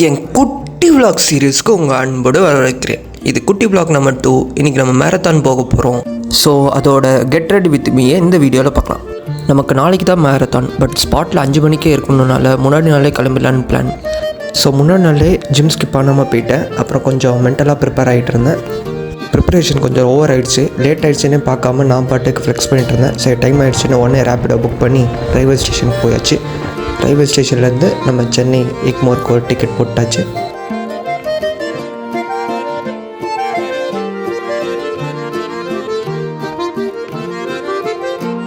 என் குட்டி விளாக் சீரீஸ்க்கு உங்கள் அன்போடு வரவேற்கிறேன். இது குட்டி விளாக் நம்பர் 2. இன்றைக்கி நம்ம மேரத்தான் போக போகிறோம். ஸோ அதோட கெட் ரெடி வித் மீயை இந்த வீடியோவில் பார்க்கலாம். நமக்கு நாளைக்கு தான் மேரத்தான், பட் ஸ்பாட்டில் 5 மணிக்கே இருக்கணுனால முன்னாடி நாளே கிளம்பிடலான்னு பிளான். ஸோ முன்னாடி நாளே ஜிம் ஸ்கிப் பண்ணாமல் போயிட்டேன். அப்புறம் கொஞ்சம் மென்டலாக ப்ரிப்பேர் ஆகிட்டு இருந்தேன். ப்ரிப்பரேஷன் கொஞ்சம் ஓவர் ஆகிடுச்சு. லேட் ஆகிடுச்சுன்னே பார்க்காம நான் பாட்டுக்கு ஃப்ளெக்ஸ் பண்ணிட்டு இருந்தேன். சரி டைம் ஆகிடுச்சுன்னு உடனே ரேப்பிடோ புக் பண்ணி ரயில்வே ஸ்டேஷனுக்கு போயாச்சு. ரயில்வே ஸ்டேஷன்லேருந்து நம்ம சென்னை எக்மோருக்கு ஒரு டிக்கெட் போட்டாச்சு.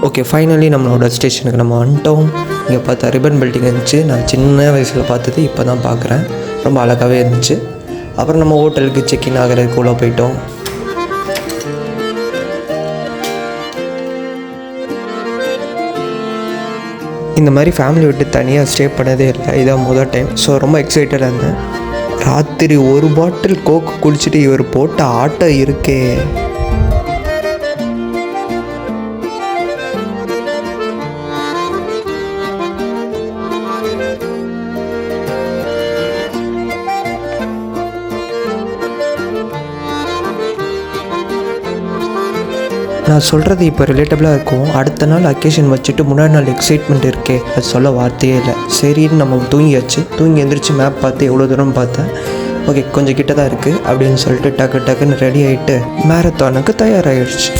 ஓகே, ஃபைனலி நம்மளோட ஸ்டேஷனுக்கு நம்ம வந்துட்டோம். இங்கே பார்த்தா ரிப்பன் பில்டிங் இருந்துச்சு. நான் சின்ன வயசில் பார்த்தது இப்போ தான் பார்க்குறேன். ரொம்ப அழகாகவே இருந்துச்சு. அப்புறம் நம்ம ஹோட்டலுக்கு செக்இன் ஆகிறதுக்கு உள்ளே போயிட்டோம். இந்த மாதிரி ஃபேமிலி விட்டு தனியாக ஸ்டே பண்ணதே இல்லை, இதான் முதல் டைம். ஸோ ரொம்ப எக்ஸைட்டடாக இருந்தேன். ராத்திரி 1 பாட்டில் கோக் குடிச்சிட்டு இவர் போட்ட ஆட்டம் இருக்கே. நான் சொல்கிறது இப்போ ரிலேட்டபிளாக இருக்கும். அடுத்த நாள் அக்கேஷன் வச்சுட்டு முன்னாடி நாள் எக்ஸைட்மெண்ட் இருக்கே, அது சொல்ல வார்த்தையே இல்லை. சரின்னு நம்ம தூங்கி எந்திரிச்சு மேப் பார்த்து எவ்வளோ தூரம் பார்த்தேன். ஓகே, கொஞ்சம் கிட்ட தான் இருக்குது அப்படின்னு சொல்லிட்டு டக்குன்னு ரெடி ஆகிட்டு மேரத்தானுக்கு தயாராகிடுச்சு.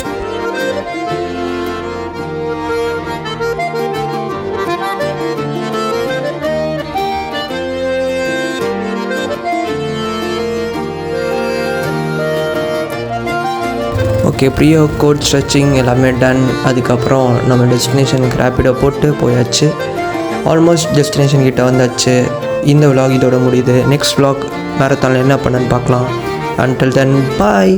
ஓகே, ப்ரீயோ கோட் ஸ்ட்ரெச்சிங் எல்லாமே டன். அதுக்கப்புறம் நம்ம டெஸ்டினேஷனுக்கு ரேப்பிடோ போட்டு போயாச்சு. ஆல்மோஸ்ட் டெஸ்டினேஷன் கிட்ட வந்தாச்சு. இந்த விலாக் இதோட முடியுது. நெக்ஸ்ட் விலாக் மேரத்தானில் என்ன பண்ணேன்னு பார்க்கலாம். அன்டில் தென் பாய்.